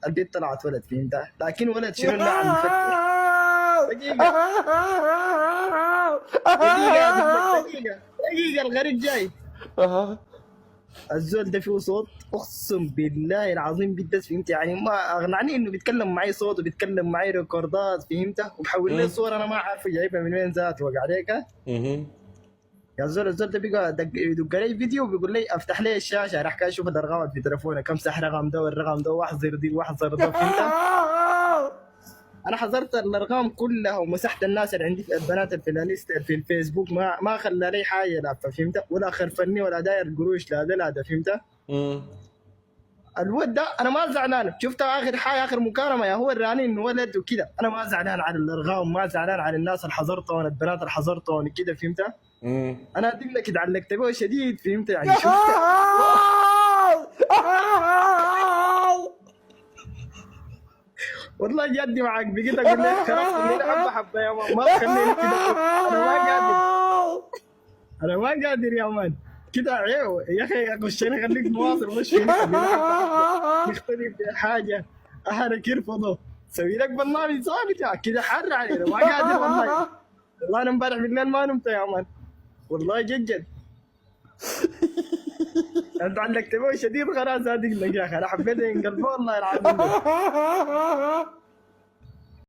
البيت طلعت ولد فهمت، لكن ولد شنو النعم مفتح. دقيقة دقيقة الغريب جاي. اها الزول ده فيه صوت اقسم بالله العظيم بيدس فهمت، يعني ما اغنعني انه بيتكلم معي صوت وبيتكلم معي ريكوردات فهمت، وبحول لي صور انا ما عارف جايبها من وين ذاته وقع عليك. يا زول الزول ده بيقعد يدق لي فيديو وبيقول لي افتح لي الشاشه راح كان اشوف الارقام في تليفونك امسح رقم ده والرقم ده واحذر دي واحذر ده فهمت. انا حذرت الارقام كلها ومسحت الناس اللي عندي في البنات اللي في الانستا في الفيسبوك، ما خلى لي حاجه لافه فهمت، ولا خرفني ولا داير قروش لا ده فهمت. الولد ده انا ما زعلان، شفت اخر حاجه اخر مكالمه يا هو الراني انه ولد وكذا، انا ما زعلان على الارقام، ما زعلان على الناس اللي حذرتهم البنات اللي حذرتهم كذا فهمت. انا اديك لك اتعلقت به شديد فهمت، يعني شفت والله جدي معك بقيت اقول لك خلاص خليني حبه يا مان، ما تخليني كده، انا ما قادر، انا ما قادر يا مان كده عيو يا اخي، خش انا خليك مواصل مش فهمت، نختلف في حاجه اهلك يرفضوا سوي لك برنامج ثابت كده حر علينا ما قادر والله. والله انا امبارح بالليل ما نمت يا مان والله جد انت عندك تبوي شديد خلاص هذيك لك يا اخي، انا حبيت ينقلبوا والله العظيم.